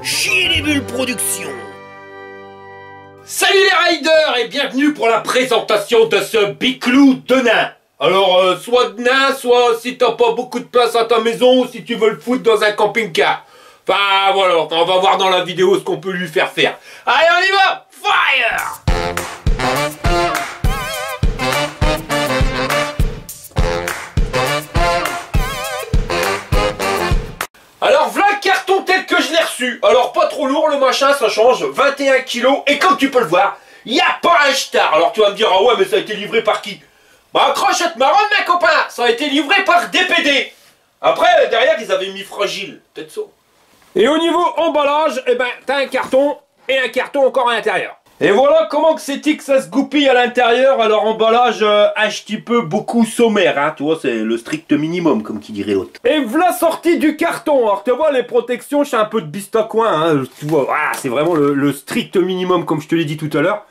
Chier les bulles production. Salut les riders et bienvenue pour la présentation de ce biclou de nain. Alors soit de nain, soit si t'as pas beaucoup de place à ta maison ou si tu veux le foutre dans un camping-car. Enfin voilà, on va voir dans la vidéo ce qu'on peut lui faire faire. Allez on y va. Fire. Alors voilà le carton tel que je l'ai reçu. Alors pas trop lourd le machin, ça change 21 kg. Et comme tu peux le voir, il n'y a pas un star. Alors tu vas me dire, ah ouais mais ça a été livré par qui? Bah crochette marronne mes copains, ça a été livré par DPD. Après derrière ils avaient mis fragile, peut-être ça. Et au niveau emballage, eh ben t'as un carton et un carton encore à l'intérieur. Et voilà comment que c'est que ça se goupille à l'intérieur. Alors emballage un petit peu beaucoup sommaire, hein, tu vois, c'est le strict minimum comme qui dirait l'autre. Et voilà sortie du carton. Alors tu vois les protections, c'est un peu de bistacoin, hein, tu vois, voilà, c'est vraiment le strict minimum comme je te l'ai dit tout à l'heure.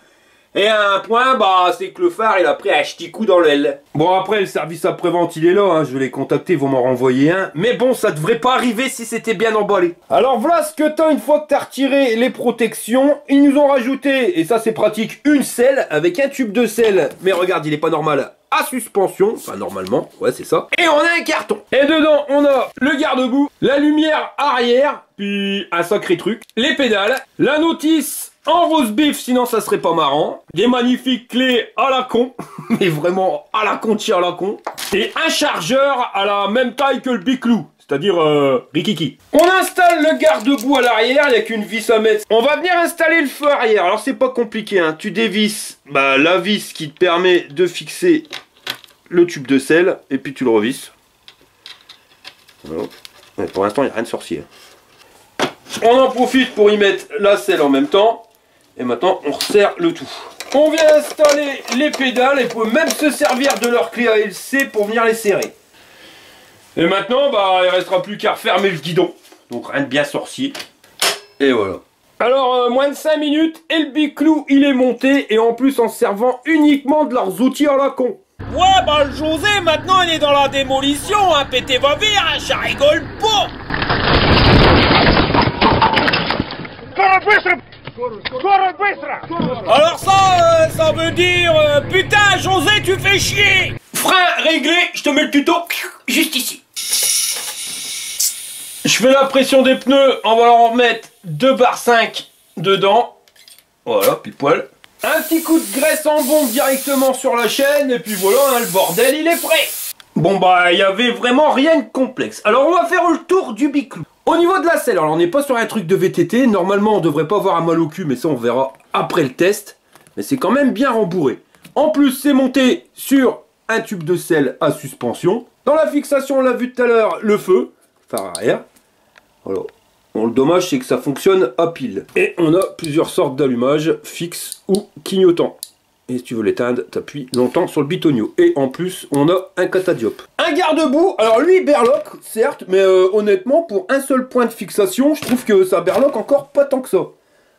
Et à un point, bah, c'est que le phare, il a pris un petit coup dans l'aile. Bon, après, le service après-vente, il est là, hein. Je vais les contacter, ils vont m'en renvoyer un. Mais bon, ça devrait pas arriver si c'était bien emballé. Alors, voilà ce que t'as une fois que t'as retiré les protections. Ils nous ont rajouté, et ça c'est pratique, une selle avec un tube de sel. Mais regarde, il est pas normal. À suspension, enfin normalement, ouais c'est ça. Et on a un carton. Et dedans, on a le garde-boue, la lumière arrière, puis un sacré truc, les pédales, la notice en rose bif, sinon ça serait pas marrant. Des magnifiques clés à la con, mais vraiment à la con, à la con. Et un chargeur à la même taille que le biclou, c'est-à-dire rikiki. On installe le garde-boue à l'arrière, il n'y a qu'une vis à mettre. On va venir installer le feu arrière. Alors c'est pas compliqué, hein. Tu dévisses la vis qui te permet de fixer le tube de sel, et puis tu le revisses. Voilà. Ouais, pour l'instant, il n'y a rien de sorcier. On en profite pour y mettre la selle en même temps. Et maintenant, on resserre le tout. On vient installer les pédales et peut même se servir de leur clé ALC pour venir les serrer. Et maintenant, bah, il ne restera plus qu'à refermer le guidon. Donc rien de bien sorcier. Et voilà. Alors, moins de 5 minutes et le biclou, il est monté. Et en plus, en servant uniquement de leurs outils à la con. Ouais, bah le José, maintenant il est dans la démolition, hein. Pété va vire, hein. Ça rigole pas. Alors ça veut dire, putain José tu fais chier. Frein réglé, je te mets le tuto juste ici. Je fais la pression des pneus, on va leur en mettre 2,5 bar dedans. Voilà, pile poil. Un petit coup de graisse en bombe directement sur la chaîne, et puis voilà, hein, le bordel il est prêt. Bon bah, il y avait vraiment rien de complexe. Alors on va faire le tour du biclou. Au niveau de la selle, alors on n'est pas sur un truc de VTT, normalement on devrait pas avoir un mal au cul, mais ça on verra après le test. Mais c'est quand même bien rembourré. En plus c'est monté sur un tube de sel à suspension. Dans la fixation, on l'a vu tout à l'heure, le feu, phare arrière. Voilà. Bon, le dommage c'est que ça fonctionne à pile. Et on a plusieurs sortes d'allumage, fixe ou clignotant. Et si tu veux l'éteindre, t'appuies longtemps sur le bitonio. Et en plus, on a un catadiop. Un garde-boue, alors lui il berloque, certes, mais honnêtement, pour un seul point de fixation, je trouve que ça berloque encore pas tant que ça.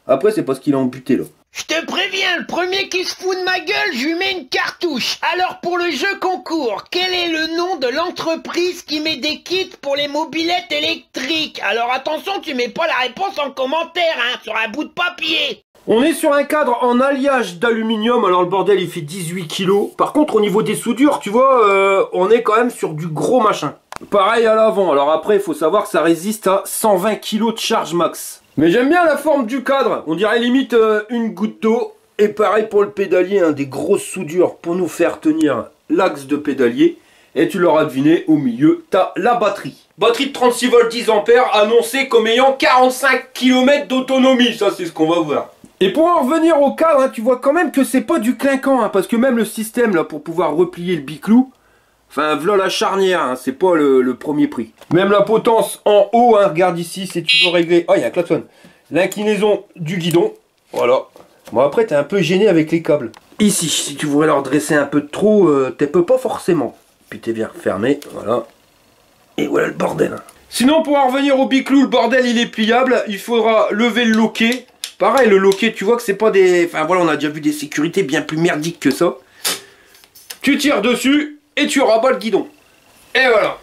Après, c'est parce qu'il est embuté là. Je te préviens, le premier qui se fout de ma gueule, je lui mets une cartouche. Alors pour le jeu concours, quel est le nom de l'entreprise qui met des kits pour les mobylettes électriques? Alors attention, tu mets pas la réponse en commentaire, hein, sur un bout de papier. On est sur un cadre en alliage d'aluminium, alors le bordel il fait 18 kg. Par contre au niveau des soudures, tu vois, on est quand même sur du gros machin. Pareil à l'avant, alors après il faut savoir que ça résiste à 120 kg de charge max. Mais j'aime bien la forme du cadre, on dirait limite une goutte d'eau. Et pareil pour le pédalier, hein, des grosses soudures pour nous faire tenir l'axe de pédalier. Et tu l'auras deviné, au milieu, t'as la batterie. Batterie de 36 volts 10 ampères annoncée comme ayant 45 km d'autonomie, ça c'est ce qu'on va voir. Et pour en revenir au cadre, hein, tu vois quand même que c'est pas du clinquant, hein, parce que même le système là pour pouvoir replier le biclou, enfin voilà la charnière, hein, c'est pas le premier prix. Même la potence en haut, hein, regarde ici, si tu veux régler, oh il y a un klaxon, l'inclinaison du guidon, voilà. Bon après t'es un peu gêné avec les câbles. Ici, si tu voudrais leur dresser un peu de trop, t'es peux pas forcément. Puis t'es bien fermé, voilà. Et voilà le bordel. Hein. Sinon pour en revenir au biclou, le bordel il est pliable, il faudra lever le loquet. Pareil, le loquet, tu vois que c'est pas des... Enfin voilà, on a déjà vu des sécurités bien plus merdiques que ça. Tu tires dessus et tu rabats le guidon. Et voilà.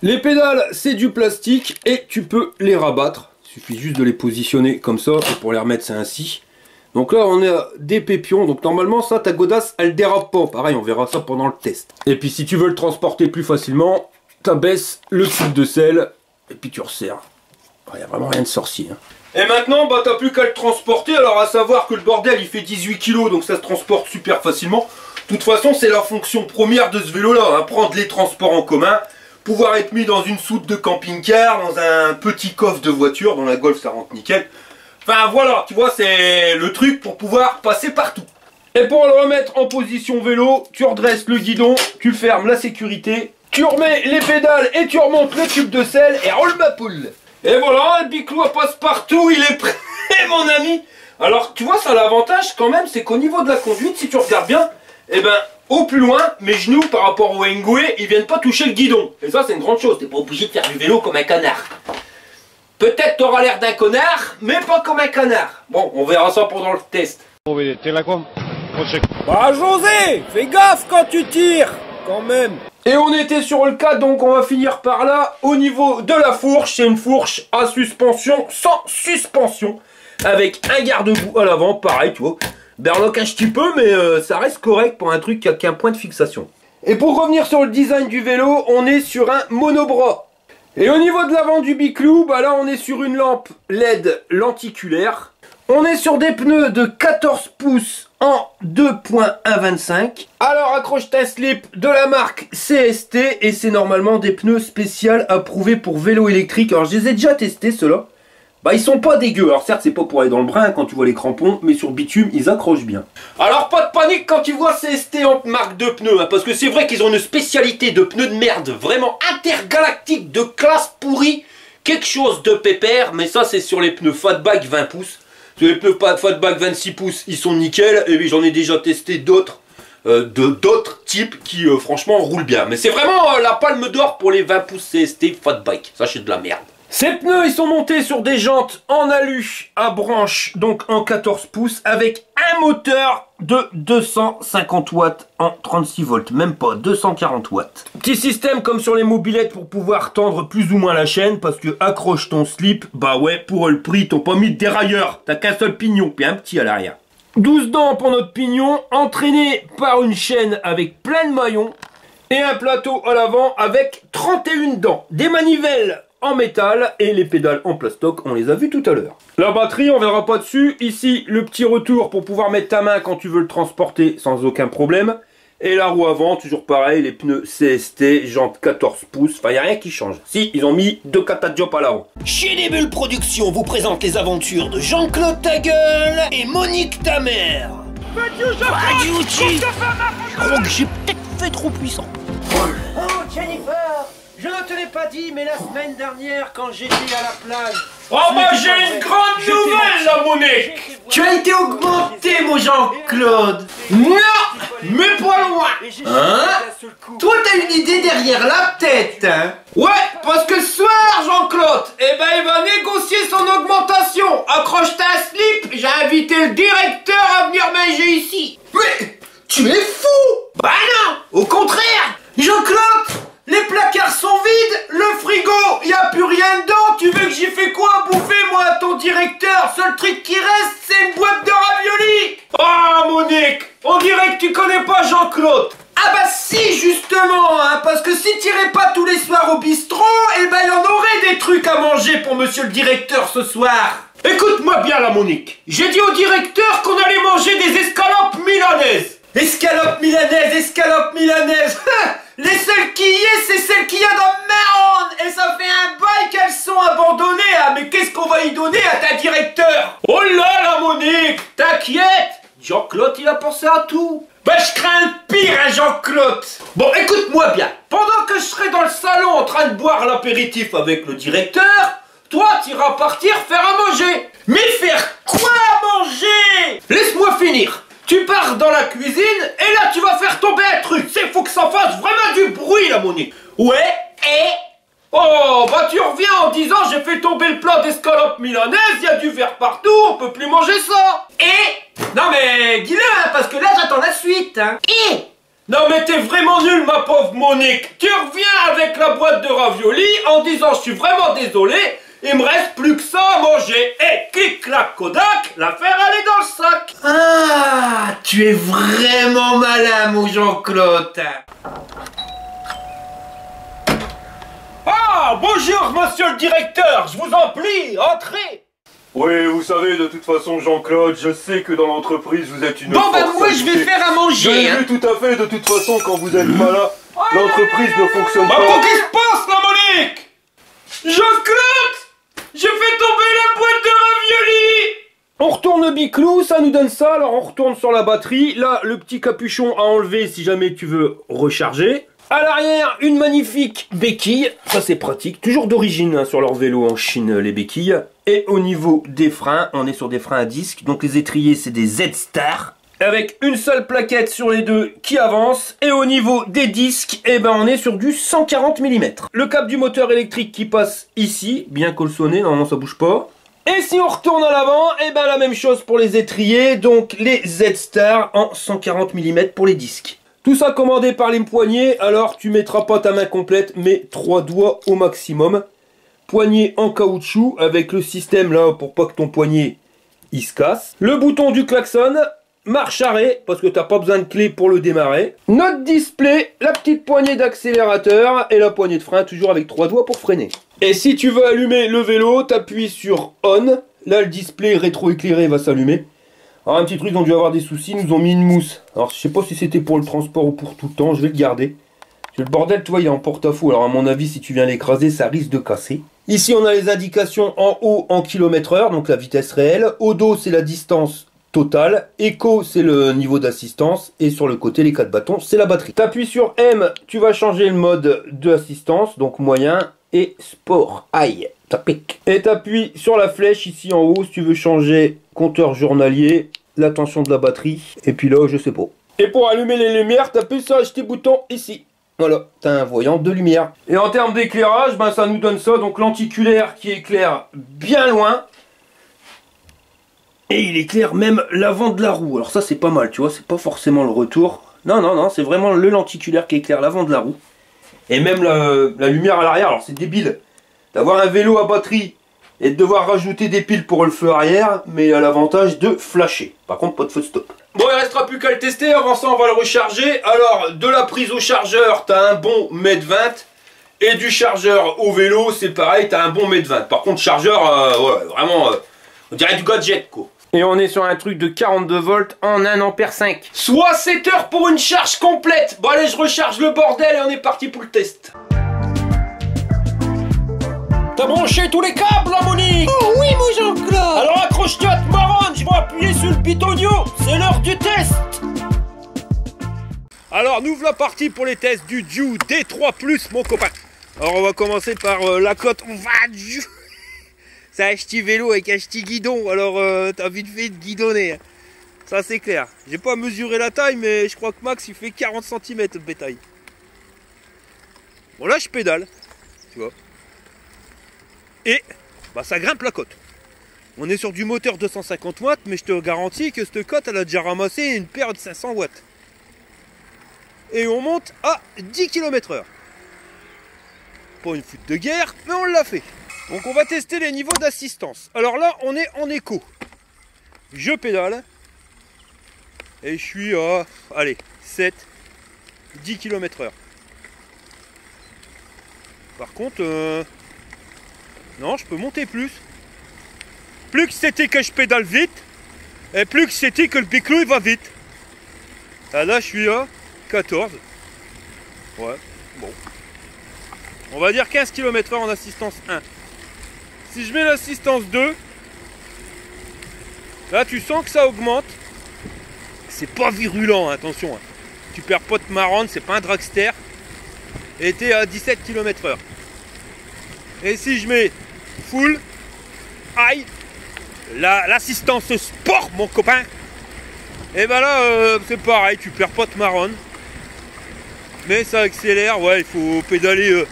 Les pédales, c'est du plastique et tu peux les rabattre. Il suffit juste de les positionner comme ça, et pour les remettre c'est ainsi. Donc là on a des pépions, donc normalement ça ta godasse elle dérape pas, pareil on verra ça pendant le test. Et puis si tu veux le transporter plus facilement, t'abaisses le tube de sel, et puis tu resserres. Il n'y a vraiment rien de sorcier. Hein. Et maintenant bah t'as plus qu'à le transporter, alors à savoir que le bordel il fait 18 kg, donc ça se transporte super facilement. De toute façon c'est la fonction première de ce vélo là, hein, prendre les transports en commun, pouvoir être mis dans une soute de camping-car, dans un petit coffre de voiture, dans la Golf ça rentre nickel. Enfin voilà, tu vois, c'est le truc pour pouvoir passer partout. Et pour le remettre en position vélo, tu redresses le guidon, tu fermes la sécurité, tu remets les pédales et tu remontes le tube de sel et roule ma poule. Et voilà, le biclou passe partout, il est prêt mon ami. Alors tu vois, ça a l'avantage quand même, c'est qu'au niveau de la conduite, si tu regardes bien, eh ben au plus loin, mes genoux par rapport au Engoué, ils viennent pas toucher le guidon. Et ça c'est une grande chose, t'es pas obligé de faire du vélo comme un connard. Peut-être t'auras l'air d'un connard, mais pas comme un connard. Bon, on verra ça pendant le test. Bah José, fais gaffe quand tu tires, quand même. Et on était sur le cas, donc on va finir par là. Au niveau de la fourche, c'est une fourche à suspension, sans suspension, avec un garde-boue à l'avant, pareil, tu vois. Berloque un petit peu, mais ça reste correct pour un truc qui a qu'un point de fixation. Et pour revenir sur le design du vélo, on est sur un monobras. Et au niveau de l'avant du biclou, bah là on est sur une lampe LED lenticulaire. On est sur des pneus de 14 pouces en 2.125. Alors accroche ta slip de la marque CST et c'est normalement des pneus spéciaux approuvés pour vélo électrique. Alors je les ai déjà testés ceux-là. Bah ils sont pas dégueux, alors certes c'est pas pour aller dans le brin quand tu vois les crampons, mais sur bitume ils accrochent bien. Alors pas de panique quand tu vois CST en marque de pneus, hein, parce que c'est vrai qu'ils ont une spécialité de pneus de merde vraiment intergalactique, de classe pourrie, quelque chose de pépère, mais ça c'est sur les pneus Fatback 20 pouces. Sur les pneus Fatback 26 pouces ils sont nickel, et puis j'en ai déjà testé d'autres. D'autres types qui franchement roulent bien. Mais c'est vraiment la palme d'or pour les 20 pouces CST Fatbike, ça c'est de la merde. Ces pneus, ils sont montés sur des jantes en alu à branche, donc en 14 pouces, avec un moteur de 250 watts en 36 volts, même pas 240 watts. Petit système comme sur les mobylettes pour pouvoir tendre plus ou moins la chaîne, parce que accroche ton slip, bah ouais, pour le prix, t'as pas mis de dérailleur, t'as qu'un seul pignon, puis un petit à l'arrière. 12 dents pour notre pignon, entraîné par une chaîne avec plein de maillons, et un plateau à l'avant avec 31 dents, des manivelles en métal et les pédales en plastoc, on les a vues tout à l'heure. La batterie, on verra pas dessus. Ici, le petit retour pour pouvoir mettre ta main quand tu veux le transporter sans aucun problème. Et la roue avant, toujours pareil, les pneus CST, jantes 14 pouces, enfin, il n'y a rien qui change. Si, ils ont mis 2 catadiopes à l'avant. Chez des Bulles Productions vous présente les aventures de Jean-Claude Tagueule et Monique ta mère. Je crois que j'ai peut-être fait trop puissant. Oh, Jennifer! Je ne te l'ai pas dit, mais la semaine dernière, quand j'étais à la plage... Oh bah j'ai une grande nouvelle là, Monique! Tu as été augmenté, mon Jean-Claude! Non! Mais pas loin! Hein? Toi, t'as une idée derrière la tête, hein? Ouais, parce que ce soir, Jean-Claude, eh ben il va négocier son augmentation! Accroche ta slip, j'ai invité le directeur à venir manger ici! Mais tu es fou! Bah non! Au contraire! Jean-Claude! Les placards sont vides, le frigo, y a plus rien dedans, tu veux que j'y fais quoi à bouffer moi à ton directeur? Seul truc qui reste, c'est une boîte de raviolis. Ah Monique, on dirait que tu connais pas Jean-Claude. Ah bah si justement, hein, parce que si t'irais pas tous les soirs au bistrot, eh ben y en aurait des trucs à manger pour monsieur le directeur ce soir. Écoute-moi bien là Monique, j'ai dit au directeur qu'on allait manger des escalopes milanaises. Escalope milanaise, les seules qui y est, c'est celles qu'il y a dans Marronne. Et ça fait un bail qu'elles sont abandonnées, hein. Mais qu'est-ce qu'on va y donner à ta directeur? Oh là là Monique, t'inquiète, Jean-Claude il a pensé à tout. Bah je crains le pire, hein, Jean-Claude. Bon écoute-moi bien, pendant que je serai dans le salon en train de boire l'apéritif avec le directeur, toi t'iras partir faire à manger. Mais faire quoi à manger? Laisse-moi finir. Tu pars dans la cuisine et là tu vas faire tomber un truc. C'est faut que ça fasse vraiment du bruit là Monique. Ouais, et? Oh bah tu reviens en disant j'ai fait tomber le plat d'escalope milanaise, il y a du verre partout, on peut plus manger ça. Et? Non mais dis-le hein, parce que là j'attends la suite hein. Et? Non mais t'es vraiment nul ma pauvre Monique. Tu reviens avec la boîte de raviolis en disant je suis vraiment désolé, Il me reste plus que ça à manger. Et clic-clac Kodak, l'affaire elle est dans le sac. Ah, tu es vraiment malin, mon Jean-Claude. Ah, bonjour monsieur le directeur, je vous en prie, entrez. Oui, vous savez, de toute façon, Jean-Claude, je sais que dans l'entreprise, vous êtes une Bon, force bah moi, je vais ajoutée. faire à Je manger, l'ai hein. vu tout à fait, de toute façon, quand vous êtes pas là, l'entreprise ne fonctionne Bah, pas. qu'est-ce qui se passe là, Monique? Jean-Claude, j'ai fait tomber la boîte de raviolis. On retourne le biclou, ça nous donne ça, alors on retourne sur la batterie. Là, le petit capuchon à enlever si jamais tu veux recharger. À l'arrière, une magnifique béquille, ça c'est pratique, toujours d'origine hein, sur leur vélo en Chine les béquilles. Et au niveau des freins, on est sur des freins à disque, donc les étriers c'est des Z-Star. Avec une seule plaquette sur les deux qui avance. Et au niveau des disques, eh ben on est sur du 140 mm. Le câble du moteur électrique qui passe ici, bien colsonné, normalement ça bouge pas. Et si on retourne à l'avant, eh ben la même chose pour les étriers, donc les Z-Star en 140 mm pour les disques. Tout ça commandé par les poignets, alors tu mettras pas ta main complète, mais 3 doigts au maximum. Poignet en caoutchouc avec le système là pour pas que ton poignet il se casse. Le bouton du klaxon, marche arrêt parce que t'as pas besoin de clé pour le démarrer. Notre display, la petite poignée d'accélérateur et la poignée de frein toujours avec 3 doigts pour freiner. Et si tu veux allumer le vélo, t'appuies sur on. Là le display rétroéclairé va s'allumer. Alors un petit truc, ils ont dû avoir des soucis, ils nous ont mis une mousse. Alors je sais pas si c'était pour le transport ou pour tout le temps, je vais le garder. Le bordel, tu vois, il est en porte-à-faux. Alors à mon avis, si tu viens l'écraser, ça risque de casser. Ici, on a les indications en haut en km/h, donc la vitesse réelle. Au dos, c'est la distance totale. Eco, c'est le niveau d'assistance. Et sur le côté, les 4 bâtons, c'est la batterie. Tu appuies sur M, tu vas changer le mode d'assistance, donc moyen et sport. Aïe, ça pique. Et tu appuies sur la flèche ici en haut si tu veux changer compteur journalier, la tension de la batterie. Et puis là, je sais pas. Et pour allumer les lumières, tu appuies sur ce petit bouton ici. Voilà, t'as un voyant de lumière. Et en termes d'éclairage, ben ça nous donne ça. Donc lenticulaire qui éclaire bien loin. Et il éclaire même l'avant de la roue. Alors ça c'est pas mal, tu vois, c'est pas forcément le retour. Non, non, non, c'est vraiment le lenticulaire qui éclaire l'avant de la roue. Et même la lumière à l'arrière. Alors c'est débile d'avoir un vélo à batterie et de devoir rajouter des piles pour le feu arrière. Mais il a l'avantage de flasher. Par contre, pas de feu de stop. Bon, il restera plus qu'à le tester, avant ça on va le recharger. Alors, de la prise au chargeur, t'as un bon 1,20 m. Et du chargeur au vélo, c'est pareil, t'as un bon 1,20 m. Par contre, chargeur, ouais, vraiment, on dirait du gadget, quoi. Et on est sur un truc de 42 volts en 1,5 ampère. Soit 7 heures pour une charge complète. Bon allez, je recharge le bordel et on est parti pour le test. T'as branché tous les câbles là, Monique? Oh oui, mon Jean-Claude. Alors accroche-toi à te marronne, je vais appuyer sur le bitonio, c'est l'heure du test. Alors nous voilà partis pour les tests du Ju D3+, mon copain. Alors on va commencer par la cote, on va... C'est un ch'ti vélo avec un ch'ti guidon, alors t'as vite fait de guidonner. Hein. Ça c'est clair. J'ai pas mesuré la taille, mais je crois que max il fait 40 cm de bétail. Bon là je pédale, tu vois. Et bah ça grimpe la cote. On est sur du moteur 250 watts, mais je te garantis que cette cote elle a déjà ramassé une paire de 500 watts. Et on monte à 10 km/h. Pas une foute de guerre, mais on l'a fait. Donc on va tester les niveaux d'assistance. Alors là, on est en éco. Je pédale. Et je suis à, allez, 7, 10 km/h. Par contre, non, je peux monter plus. Plus que c'était que je pédale vite, et plus que c'était que le biclou il va vite. Ah, là, je suis à 14. Ouais, bon. On va dire 15 km/h en assistance 1. Si je mets l'assistance 2, là tu sens que ça augmente. C'est pas virulent, hein, attention. Hein. Tu perds pas de marronne, c'est pas un dragster. Et t'es à 17 km/h. Et si je mets full, aïe, l'assistance sport, mon copain, et ben là c'est pareil, tu perds pas de marronne. Mais ça accélère, ouais, il faut pédaler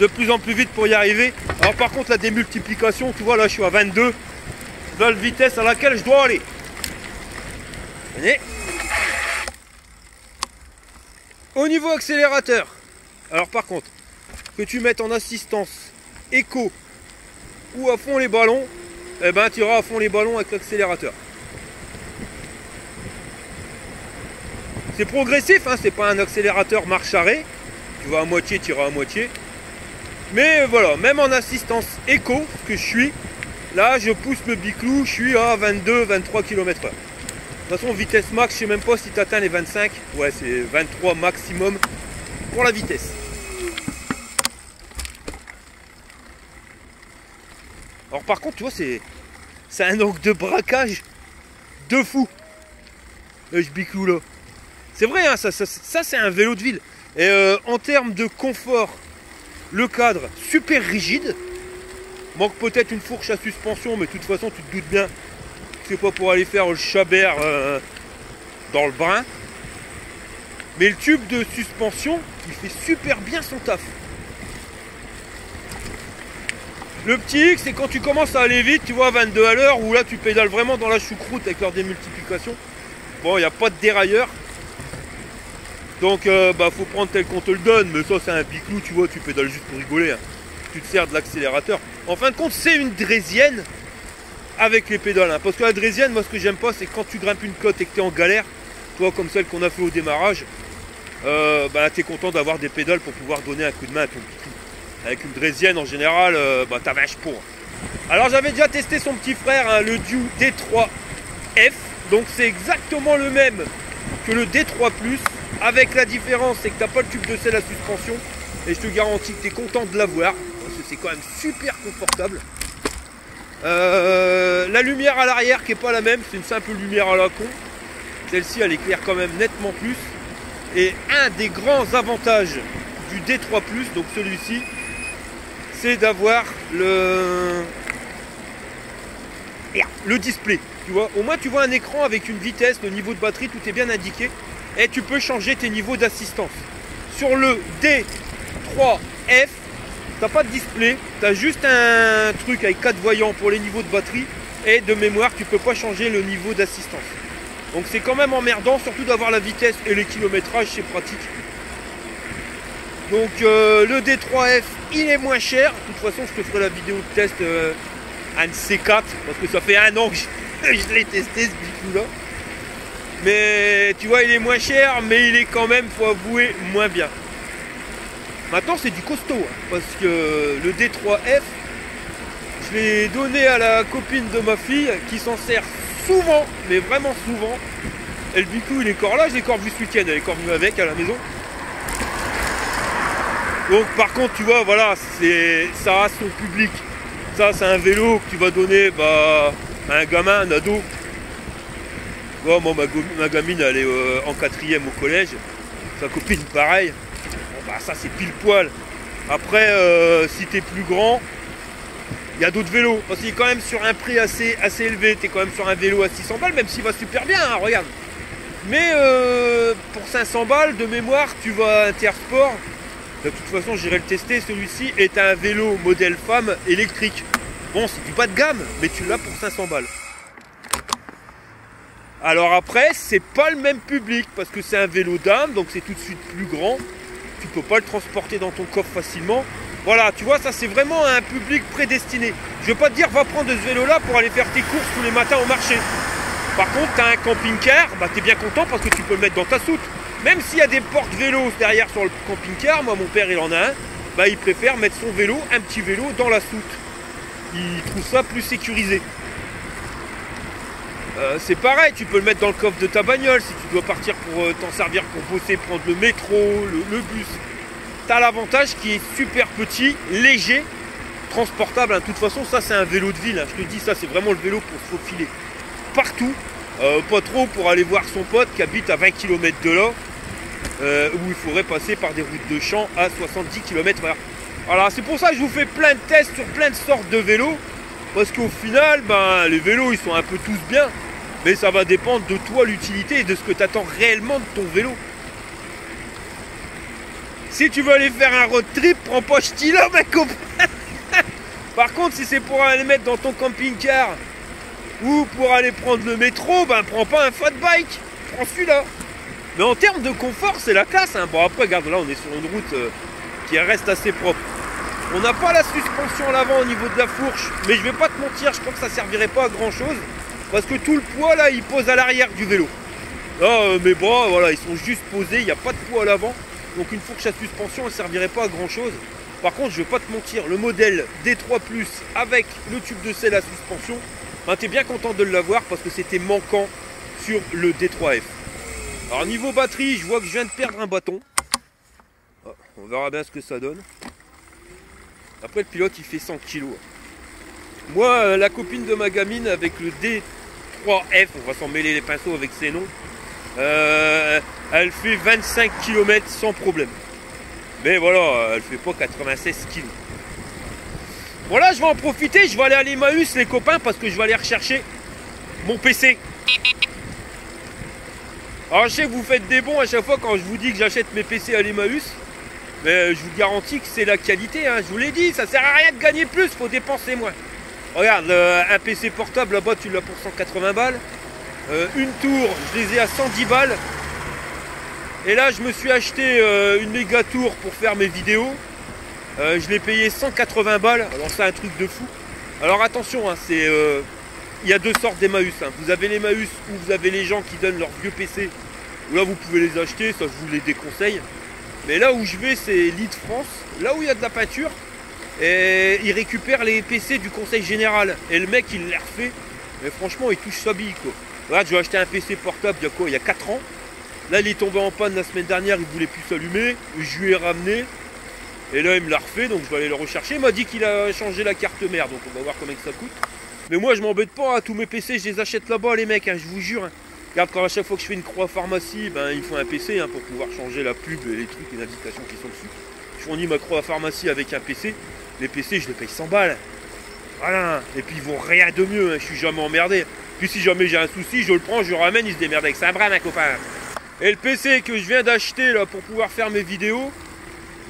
de plus en plus vite pour y arriver. Alors par contre la démultiplication, tu vois là je suis à 22. Dans la vitesse à laquelle je dois aller. Venez. Au niveau accélérateur, alors par contre, que tu mettes en assistance éco ou à fond les ballons, eh ben tu iras à fond les ballons avec l'accélérateur. C'est progressif, hein, c'est pas un accélérateur marche-arrêt. Tu vas à moitié, tu iras à moitié. Mais voilà, même en assistance éco, ce que je suis, là je pousse le biclou, je suis à 22-23 km/h. De toute façon, vitesse max, je sais même pas si tu atteins les 25. Ouais, c'est 23 maximum pour la vitesse. Alors par contre, tu vois, c'est un angle de braquage de fou. Ce biclou là. C'est vrai, hein, ça c'est un vélo de ville. Et en termes de confort, le cadre super rigide. Manque peut-être une fourche à suspension, mais de toute façon tu te doutes bien que c'est pas pour aller faire le chabert dans le brin. Mais le tube de suspension, il fait super bien son taf. Le petit X, c'est quand tu commences à aller vite, tu vois, 22 à l'heure, où là tu pédales vraiment dans la choucroute avec leur démultiplication. Bon, il n'y a pas de dérailleur. Donc, faut prendre tel qu'on te le donne, mais ça c'est un biclou, tu vois, tu pédales juste pour rigoler. Hein. Tu te sers de l'accélérateur. En fin de compte, c'est une draisienne avec les pédales. Hein. Parce que la draisienne, moi ce que j'aime pas, c'est quand tu grimpes une côte et que tu es en galère, toi comme celle qu'on a fait au démarrage, tu es content d'avoir des pédales pour pouvoir donner un coup de main à ton biclou. Avec une draisienne en général, t'as vache pour. Alors j'avais déjà testé son petit frère, hein, le Dew D3F. Donc c'est exactement le même que le D3+, avec la différence c'est que t'as pas le tube de selle à suspension. Et je te garantis que tu es content de l'avoir, parce que c'est quand même super confortable. La lumière à l'arrière qui est pas la même, c'est une simple lumière à la con. Celle-ci elle éclaire quand même nettement plus. Et un des grands avantages du D3+, donc celui-ci, c'est d'avoir le display. Tu vois, au moins tu vois un écran avec une vitesse, le niveau de batterie, tout est bien indiqué. Et tu peux changer tes niveaux d'assistance. Sur le D3F, t'as pas de display, tu as juste un truc avec 4 voyants pour les niveaux de batterie. Et de mémoire, tu peux pas changer le niveau d'assistance. Donc c'est quand même emmerdant, surtout d'avoir la vitesse et les kilométrages, c'est pratique. Donc le D3F, il est moins cher. De toute façon, je te ferai la vidéo de test un de C4, parce que ça fait un an que je l'ai testé ce biclou là. Mais tu vois, il est moins cher, mais il est quand même, faut avouer, moins bien. Maintenant, c'est du costaud, hein, parce que le D3F, je l'ai donné à la copine de ma fille, qui s'en sert souvent, mais vraiment souvent. Et le biclou, il est encore là, je l'ai encore vu ce week-end, elle est encore venue avec à la maison. Donc par contre, tu vois, voilà, ça a son public. Ça, c'est un vélo que tu vas donner à un gamin, un ado. Ouais, moi, ma gamine, elle est en 4e au collège. Sa copine, pareil. Bon, ça, c'est pile poil. Après, si t'es plus grand, il y a d'autres vélos. Parce qu'il est quand même sur un prix assez élevé. T'es quand même sur un vélo à 600 balles, même s'il va super bien, hein, regarde. Mais pour 500 balles de mémoire, tu vas à Intersport. De toute façon, j'irai le tester. Celui-ci est un vélo modèle femme électrique. Bon, c'est du bas de gamme, mais tu l'as pour 500 balles. Alors après, c'est pas le même public, parce que c'est un vélo d'âme, donc c'est tout de suite plus grand. Tu peux pas le transporter dans ton coffre facilement. Voilà, tu vois, ça c'est vraiment un public prédestiné. Je veux pas te dire, va prendre ce vélo-là pour aller faire tes courses tous les matins au marché. Par contre, tu as un camping-car, t'es bien content parce que tu peux le mettre dans ta soute. Même s'il y a des portes-vélos derrière sur le camping-car, moi mon père il en a un, il préfère mettre son vélo, un petit vélo, dans la soute. Il trouve ça plus sécurisé. C'est pareil, tu peux le mettre dans le coffre de ta bagnole si tu dois partir pour t'en servir pour bosser, prendre le métro, le bus. Tu as l'avantage qui est super petit, léger, transportable. De toute façon, ça c'est un vélo de ville. Je te dis, ça c'est vraiment le vélo pour se faufiler partout. Pas trop pour aller voir son pote qui habite à 20 km de là, où il faudrait passer par des routes de champs à 70 km/h. Voilà, c'est pour ça que je vous fais plein de tests sur plein de sortes de vélos. Parce qu'au final, les vélos ils sont un peu tous bien, mais ça va dépendre de toi, l'utilité et de ce que tu attends réellement de ton vélo. Si tu veux aller faire un road trip, prends pas Stila, ma copain. Par contre, si c'est pour aller mettre dans ton camping-car ou pour aller prendre le métro, prends pas un fat bike, prends celui-là. Mais en termes de confort, c'est la classe. Hein. Bon, après, regarde, là, on est sur une route qui reste assez propre. On n'a pas la suspension à l'avant au niveau de la fourche, mais je vais pas te mentir, je crois que ça servirait pas à grand chose, parce que tout le poids là, il pose à l'arrière du vélo. Là, mes bras, voilà, ils sont juste posés, il n'y a pas de poids à l'avant, donc une fourche à suspension, elle servirait pas à grand chose. Par contre, je vais pas te mentir, le modèle D3 Plus avec le tube de selle à suspension, ben, t'es bien content de l'avoir parce que c'était manquant sur le D3F. Alors niveau batterie, je vois que je viens de perdre un bâton. On verra bien ce que ça donne. Après le pilote il fait 100 kg. Moi la copine de ma gamine avec le D3F, on va s'en mêler les pinceaux avec ses noms, elle fait 25 km sans problème. Mais voilà, elle fait pas 96 kg. Voilà, je vais en profiter, je vais aller à l'Emmaüs les copains parce que je vais aller rechercher mon PC. Alors je sais que vous faites des bons à chaque fois quand je vous dis que j'achète mes PC à l'Emmaüs. Mais je vous garantis que c'est la qualité, hein. Je vous l'ai dit, ça sert à rien de gagner plus, faut dépenser moins. Regarde, un PC portable là-bas, tu l'as pour 180 balles. Une tour, je les ai à 110 balles. Et là, je me suis acheté une méga tour pour faire mes vidéos. Je l'ai payé 180 balles, alors c'est un truc de fou. Alors attention, hein, il y a deux sortes d'Emmaüs. Hein. Vous avez l'Emmaüs où vous avez les gens qui donnent leurs vieux PC. Là, vous pouvez les acheter, ça je vous les déconseille. Mais là où je vais, c'est l'Île-de-France, là où il y a de la peinture. Et il récupère les PC du conseil général. Et le mec, il les refait. Mais franchement, il touche sa bille, quoi. Regarde, j'ai acheté un PC portable il y a quoi? Il y a 4 ans. Là, il est tombé en panne la semaine dernière, il voulait plus s'allumer. Je lui ai ramené. Et là, il me l'a refait, donc je vais aller le rechercher. Il m'a dit qu'il a changé la carte mère, donc on va voir combien que ça coûte. Mais moi, je m'embête pas. Hein. Tous mes PC, je les achète là-bas, les mecs, hein, je vous jure. Hein. Regarde, quand à chaque fois que je fais une croix pharmacie, ben, il faut un PC hein, pour pouvoir changer la pub et les trucs, les indications qui sont dessus. Je fournis ma croix pharmacie avec un PC. Les PC, je les paye 100 balles. Voilà. Et puis, ils vont rien de mieux. Hein. Je suis jamais emmerdé. Puis, si jamais j'ai un souci, je le prends, je le ramène, il se démerde avec ça. Bras, ma copain. Et le PC que je viens d'acheter là pour pouvoir faire mes vidéos,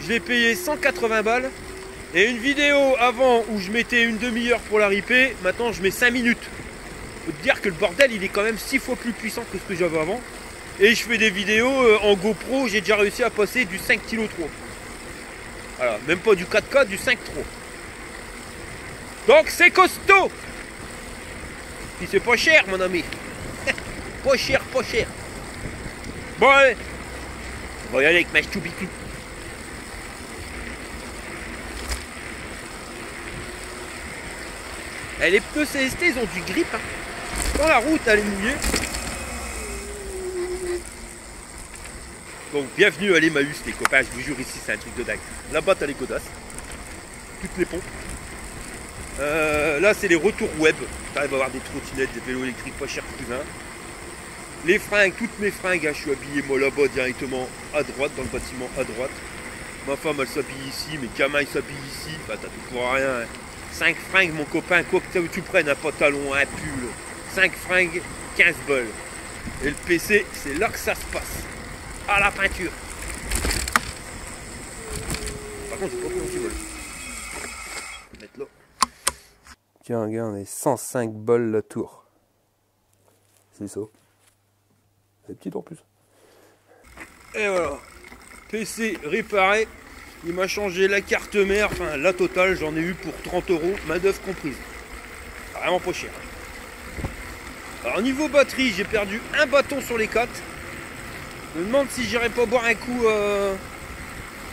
je l'ai payé 180 balles. Et une vidéo avant où je mettais une demi-heure pour la ripper, maintenant je mets 5 minutes. Faut te dire que le bordel il est quand même 6 fois plus puissant que ce que j'avais avant. Et je fais des vidéos en GoPro, j'ai déjà réussi à passer du 5 kg trop. Voilà, même pas du 4K, du 5 trop. Donc c'est costaud. Puis c'est pas cher mon ami. Pas cher, pas cher. Bon allez, on va y aller avec ma choubicou. Les pneus CST ils ont du grip hein. Dans la route elle est mouillée. Donc bienvenue à l'Emmaüs les copains, je vous jure ici c'est un truc de dingue. Là-bas t'as les godasses, toutes les pompes. Là c'est les retours web, t'arrives à avoir des trottinettes, des vélos électriques pas chers plus un. Les fringues, toutes mes fringues, hein, je suis habillé moi là-bas directement à droite, dans le bâtiment à droite. Ma femme elle s'habille ici, mes gamins ils s'habillent ici, bah t'as tout pour rien. Hein. 5 fringues mon copain, quoi que tu prennes, un pantalon, un pull. 5 fringues, 15 balles. Et le PC, c'est là que ça se passe. À la peinture. Par contre, j'ai pas pris mon vol. Mettre là. Tiens, regarde, on est 105 balles la tour. C'est ça. C'est petit en plus. Et voilà. PC réparé. Il m'a changé la carte mère, enfin la totale, j'en ai eu pour 30 €, main d'œuvre comprise. Vraiment pas cher. Alors niveau batterie, j'ai perdu un bâton sur les 4. Je me demande si j'irai pas boire un coup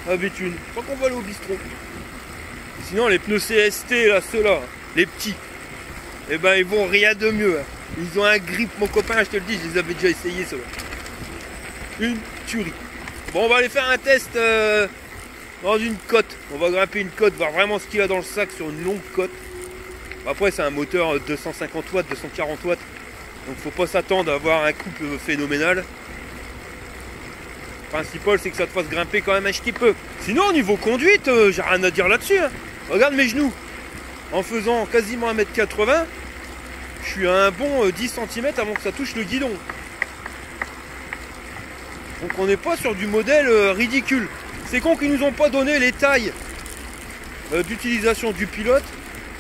à Béthune. Je crois qu'on va aller au bistrot. Sinon les pneus CST, là, ceux-là, les petits, eh ben ils vont rien de mieux. Hein. Ils ont un grip, mon copain, je te le dis, je les avais déjà essayés, ceux-là. Une tuerie. Bon, on va aller faire un test dans une côte. On va grimper une côte, voir vraiment ce qu'il y a dans le sac sur une longue côte. Après, c'est un moteur 250 watts, 240 watts. Donc, faut pas s'attendre à avoir un couple phénoménal. Le principal, c'est que ça te fasse grimper quand même un petit peu. Sinon, au niveau conduite, j'ai rien à dire là-dessus. Hein. Regarde mes genoux. En faisant quasiment 1,80 m, je suis à un bon 10 cm avant que ça touche le guidon. Donc on n'est pas sur du modèle ridicule. C'est con qu'ils nous ont pas donné les tailles d'utilisation du pilote.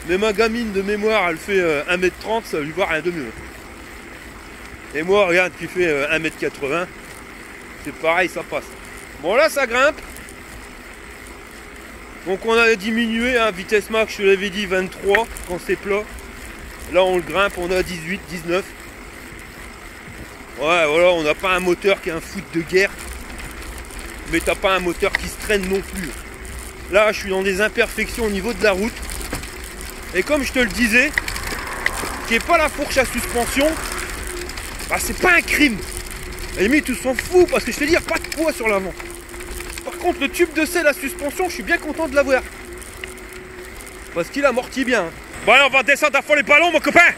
Mais ma gamine de mémoire, elle fait 1,30 m, ça lui va rien de mieux. Et moi, regarde, qui fait 1,80 m, c'est pareil, ça passe. Bon là, ça grimpe. Donc on a diminué, hein, vitesse max, je te l'avais dit 23 quand c'est plat. Là on le grimpe, on a 18, 19. Ouais, voilà, on n'a pas un moteur qui est un foot de guerre. Mais t'as pas un moteur qui se traîne non plus. Là, je suis dans des imperfections au niveau de la route. Et comme je te le disais, qu'il n'y ait pas la fourche à suspension, bah, c'est pas un crime. À la limite, tu s'en fous parce que je te dis, il n'y a pas de poids sur l'avant. Par contre, le tube de selle à suspension, je suis bien content de l'avoir. Parce qu'il amortit bien. Bon, allez, on va descendre à fond les ballons, mon copain.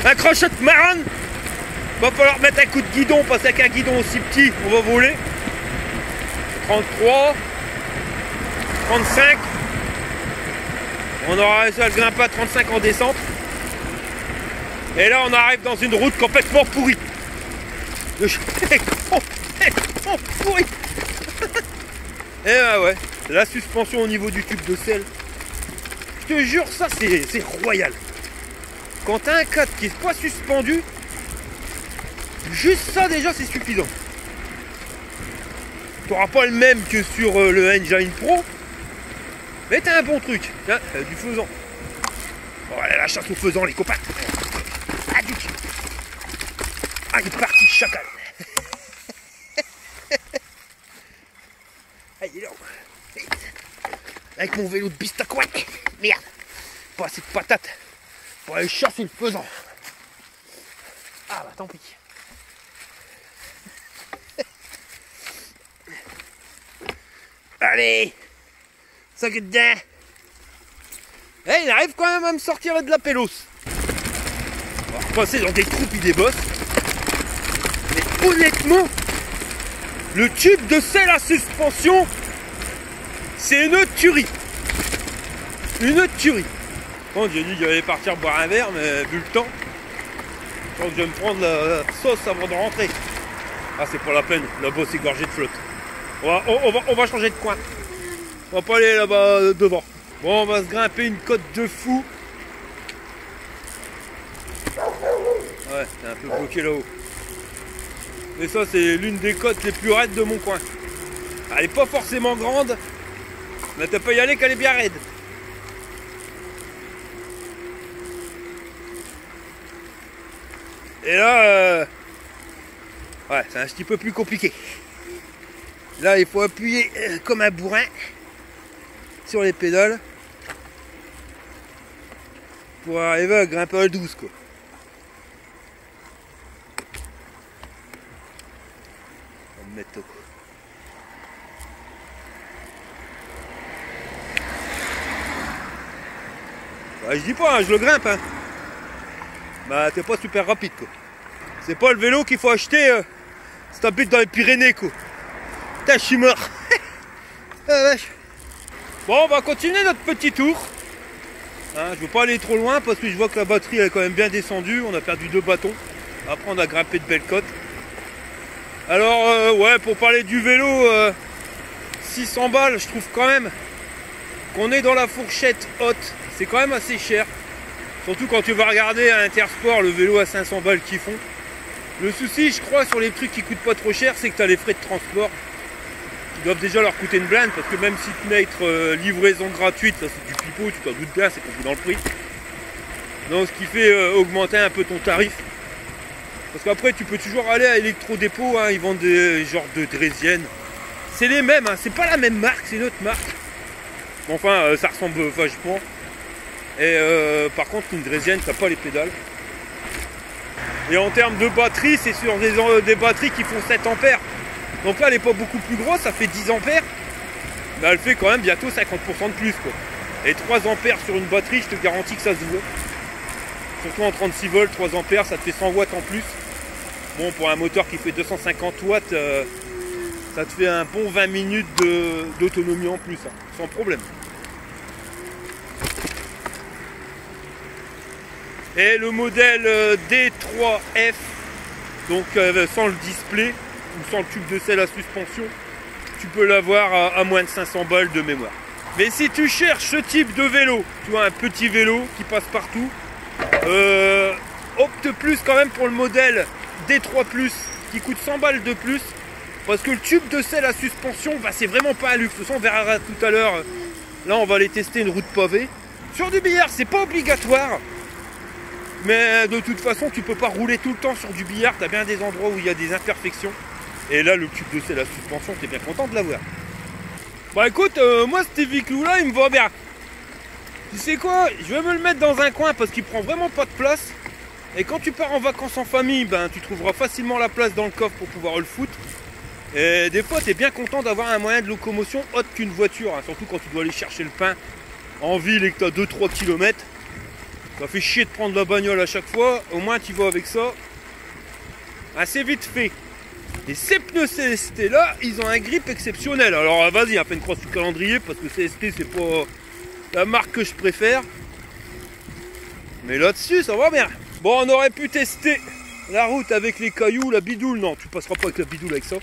Un crochette marron. Va falloir mettre un coup de guidon parce qu'avec un guidon aussi petit, on va voler. 33, 35. On aura réussi à le grimper à 35 en descente. Et là, on arrive dans une route complètement pourrie. Complètement pourrie. Et bah ouais, la suspension au niveau du tube de selle. Je te jure, ça c'est royal. Quand t'as un cadre qui est pas suspendu, juste ça déjà c'est suffisant. T'auras pas le même que sur le Engine Pro, mais t'as un bon truc. Tiens, du faisan. Voilà la chasse au faisan les copains. Ah, il est parti chacal. Ah, il est là. Avec mon vélo de bistac, ouais. Merde. Pas assez de patates pour aller chasser le faisan. Ah bah tant pis. Allez, ça que dedans. Eh, il arrive quand même à me sortir de la pélosse. On va repasser dans des trous et des bosses. Mais honnêtement, le tube de selle à suspension, c'est une tuerie. Une tuerie. Bon, j'ai dit que j'allais partir boire un verre, mais vu le temps, je crois que je vais me prendre la sauce avant de rentrer. Ah, c'est pas la peine, là-bas c'est gorgé de flotte. On va changer de coin. On va pas aller là-bas devant. Bon, on va se grimper une côte de fou. Ouais, c'est un peu bloqué là-haut. Et ça, c'est l'une des côtes les plus raides de mon coin. Elle est pas forcément grande, mais tu peux y aller qu'elle est bien raide. Et là, ouais, c'est un petit peu plus compliqué. Là, il faut appuyer comme un bourrin sur les pédales pour arriver à grimper à 12, quoi. On va me mettre au... Bah, je dis pas, hein, je le grimpe, hein. Bah, t'es pas super rapide, quoi. C'est pas le vélo qu'il faut acheter si t'habites dans les Pyrénées, quoi. Putain, je suis mort. Ah, vache. Bon, on va continuer notre petit tour. Hein, je veux pas aller trop loin parce que je vois que la batterie elle est quand même bien descendue. On a perdu 2 bâtons. Après, on a grimpé de belles côtes. Alors, ouais, pour parler du vélo, 600 balles, je trouve quand même qu'on est dans la fourchette haute. C'est quand même assez cher. Surtout quand tu vas regarder à Intersport le vélo à 500 balles qu'ils font. Le souci, je crois, sur les trucs qui coûtent pas trop cher, c'est que tu as les frais de transport qui doivent déjà leur coûter une blinde, parce que même si tu mets livraison gratuite, ça c'est du pipeau, tu t'en doutes bien, c'est compris dans le prix. Donc ce qui fait augmenter un peu ton tarif. Parce qu'après tu peux toujours aller à Electro-Dépôt, hein, ils vendent des genres de draisiennes. C'est les mêmes, hein, c'est pas la même marque, c'est une autre marque. Bon, enfin, ça ressemble vachement. Et par contre, une draisienne, t'as pas les pédales. Et en termes de batterie, c'est sur des batteries qui font 7 ampères. Donc là, elle n'est pas beaucoup plus grosse, ça fait 10 ampères. Mais elle fait quand même bientôt 50% de plus, quoi. Et 3 ampères sur une batterie, je te garantis que ça se voit. Surtout en 36 volts, 3 ampères, ça te fait 100 watts en plus. Bon, pour un moteur qui fait 250 watts, ça te fait un bon 20 minutes d'autonomie en plus, hein, sans problème. Et le modèle D3F, donc sans le display ou sans le tube de selle à suspension, tu peux l'avoir à moins de 500 balles de mémoire. Mais si tu cherches ce type de vélo, tu vois, un petit vélo qui passe partout, opte plus quand même pour le modèle D3 Plus qui coûte 100 balles de plus, parce que le tube de selle à suspension, bah, c'est vraiment pas un luxe. De toute façon, on verra tout à l'heure Là, on va aller tester une route pavée. Sur du billard, c'est pas obligatoire. Mais de toute façon, tu peux pas rouler tout le temps sur du billard. Tu as bien des endroits où il y a des imperfections. Et là, le tube de selle à suspension, tu es bien content de l'avoir. Bah écoute, moi, ce Viclou là, il me va bien. Tu sais quoi? Je vais me le mettre dans un coin parce qu'il prend vraiment pas de place. Et quand tu pars en vacances en famille, ben, tu trouveras facilement la place dans le coffre pour pouvoir le foutre. Et des fois, tu es bien content d'avoir un moyen de locomotion autre qu'une voiture, hein, surtout quand tu dois aller chercher le pain en ville et que tu as 2-3 km. Ça fait chier de prendre la bagnole à chaque fois, au moins tu vas avec ça assez vite fait. Et ces pneus CST là, ils ont un grip exceptionnel. Alors vas-y, fais une croix sur le calendrier parce que CST c'est pas la marque que je préfère. Mais là-dessus, ça va bien. Bon, on aurait pu tester la route avec les cailloux, la bidoule. Non, tu passeras pas avec la bidoule avec ça.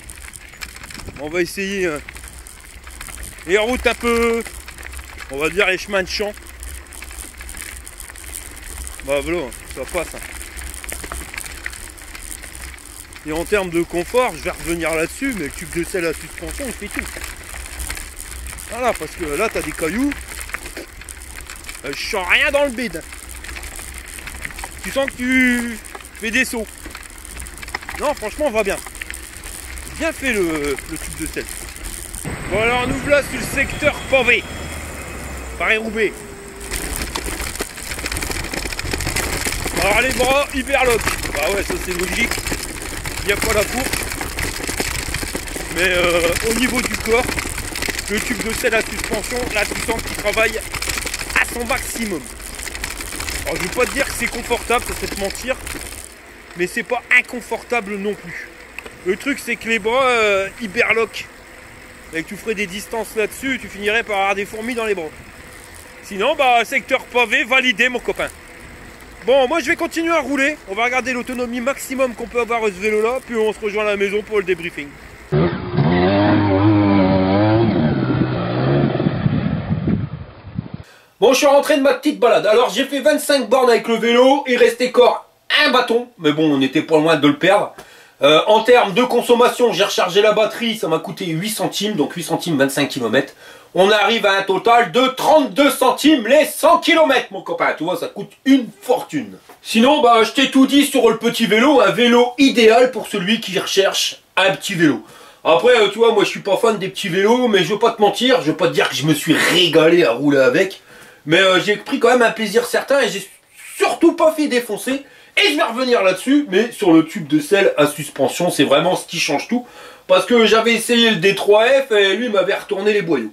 On va essayer les routes un peu, on va dire les chemins de champ. Bah voilà, ça passe. Et en termes de confort, je vais revenir là-dessus, mais le tube de selle à suspension, il fait tout. Voilà, parce que là, tu as des cailloux. Je sens rien dans le bide. Tu sens que tu fais des sauts. Non, franchement, on va bien. Bien fait le tube de selle. Bon, alors nous voilà sur le secteur pavé. Paris-Roubaix. Alors les bras, hyperlock. Bah ouais, ça c'est logique. Il n'y a pas la fourche. Mais au niveau du corps, le tube de selle à suspension, là tu sens qu'il travaille à son maximum. Alors je ne vais pas te dire que c'est confortable, ça serait te mentir. Mais c'est pas inconfortable non plus. Le truc c'est que les bras hyperlock. Et que tu ferais des distances là-dessus, tu finirais par avoir des fourmis dans les bras. Sinon, bah secteur pavé, validé mon copain. Bon, moi je vais continuer à rouler. On va regarder l'autonomie maximum qu'on peut avoir à ce vélo-là. Puis on se rejoint à la maison pour le débriefing. Bon, je suis rentré de ma petite balade. Alors j'ai fait 25 bornes avec le vélo. Il restait encore un bâton. Mais bon, on n'était pas loin de le perdre. En termes de consommation, j'ai rechargé la batterie. Ça m'a coûté 8 centimes. Donc 8 centimes, 25 km. On arrive à un total de 32 centimes les 100 km, mon copain. Tu vois, ça coûte une fortune. Sinon, bah, je t'ai tout dit sur le petit vélo. Un vélo idéal pour celui qui recherche un petit vélo. Après, tu vois, moi, je suis pas fan des petits vélos. Mais je veux pas te mentir. Je veux pas te dire que je me suis régalé à rouler avec. Mais j'ai pris quand même un plaisir certain. Et j'ai surtout pas fait défoncer. Et je vais revenir là-dessus. Mais sur le tube de selle à suspension, c'est vraiment ce qui change tout. Parce que j'avais essayé le D3F et lui m'avait retourné les boyaux.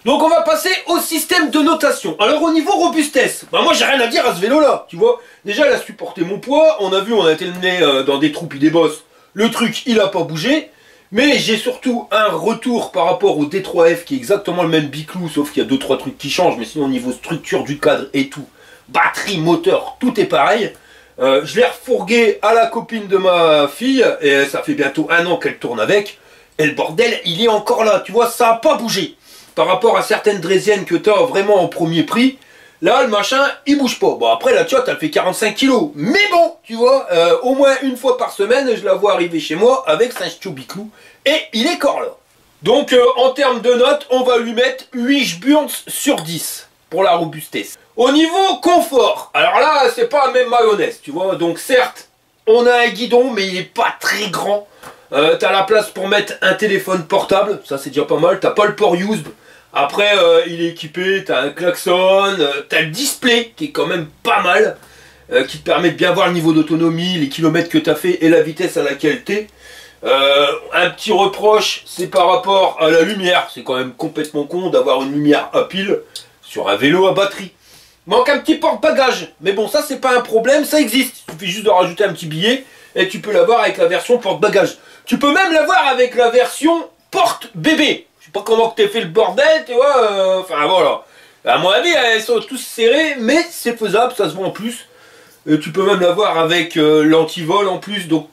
Donc on va passer au système de notation. Alors au niveau robustesse, bah moi j'ai rien à dire à ce vélo là, tu vois. Déjà il a supporté mon poids, on a vu, on a été mené dans des trous et des bosses. Le truc il a pas bougé. Mais j'ai surtout un retour par rapport au D3F qui est exactement le même biclou, sauf qu'il y a 2-3 trucs qui changent. Mais sinon au niveau structure du cadre et tout, batterie, moteur, tout est pareil. Je l'ai refourgué à la copine de ma fille, et ça fait bientôt 1 an qu'elle tourne avec. Et le bordel il est encore là, tu vois, ça a pas bougé. Par rapport à certaines draisiennes que tu as vraiment en premier prix, là le machin il bouge pas. Bon après là tu vois, tu as fait 45 kg. Mais bon, tu vois, au moins une fois par semaine, je la vois arriver chez moi avec Saint Biclou. Et il est encore là. Donc en termes de notes, on va lui mettre 8 Jburns sur 10 pour la robustesse. Au niveau confort, alors là c'est pas la même mayonnaise, tu vois. Donc certes, on a un guidon, mais il est pas très grand. T'as la place pour mettre un téléphone portable, ça c'est déjà pas mal. T'as pas le port USB. Après il est équipé, t'as un klaxon, t'as le display qui est quand même pas mal, qui te permet de bien voir le niveau d'autonomie, les kilomètres que t'as fait et la vitesse à laquelle t'es. Un petit reproche, c'est par rapport à la lumière. C'est quand même complètement con d'avoir une lumière à pile sur un vélo à batterie. Manque un petit porte-bagages, mais bon ça c'est pas un problème, ça existe. Il suffit juste de rajouter un petit billet et tu peux l'avoir avec la version porte-bagages. Tu peux même l'avoir avec la version porte-bébé. Je sais pas comment que t'as fait le bordel, tu vois, enfin voilà. À mon avis, elles sont tous serrées, mais c'est faisable, ça se voit en plus. Tu peux même l'avoir avec l'antivol en plus, donc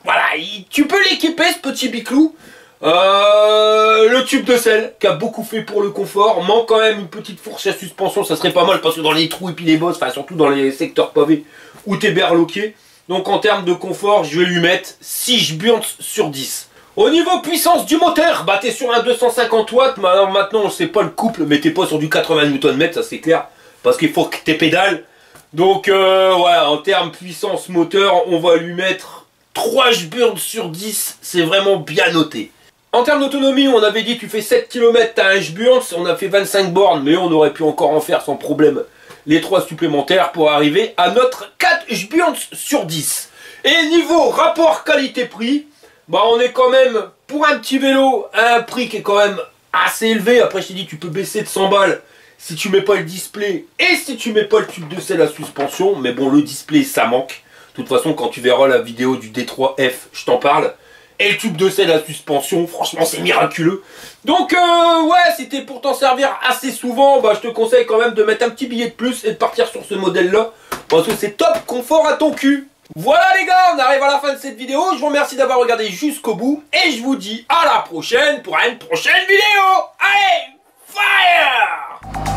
voilà, tu peux l'équiper ce petit biclou. Le tube de selle, qui a beaucoup fait pour le confort, manque quand même une petite fourche à suspension, ça serait pas mal, parce que dans les trous et puis les bosses, enfin surtout dans les secteurs pavés, où t'es berloqué. Donc en termes de confort, je vais lui mettre 6 Jburns sur 10. Au niveau puissance du moteur, bah t'es sur un 250 watts, mais alors maintenant c'est pas le couple, mais t'es pas sur du 80 Nm, ça c'est clair, parce qu'il faut que t'aies pédales. Donc voilà, en termes puissance moteur, on va lui mettre 3 Hburns sur 10, c'est vraiment bien noté. En termes d'autonomie, on avait dit tu fais 7 km, t'as un Hburns, on a fait 25 bornes, mais on aurait pu encore en faire sans problème les 3 supplémentaires pour arriver à notre 4 Hburns sur 10. Et niveau rapport qualité-prix, bah on est quand même, pour un petit vélo, à un prix qui est quand même assez élevé. Après je t'ai dit, tu peux baisser de 100 balles si tu mets pas le display et si tu mets pas le tube de selle à suspension. Mais bon, le display ça manque. De toute façon, quand tu verras la vidéo du D3F, je t'en parle. Et le tube de selle à suspension, franchement c'est miraculeux. Donc ouais, si t'es pour t'en servir assez souvent, bah je te conseille quand même de mettre un petit billet de plus et de partir sur ce modèle là, parce que c'est top confort à ton cul. Voilà les gars, on arrive à la fin de cette vidéo. Je vous remercie d'avoir regardé jusqu'au bout. Et je vous dis à la prochaine pour une prochaine vidéo. Allez, fire!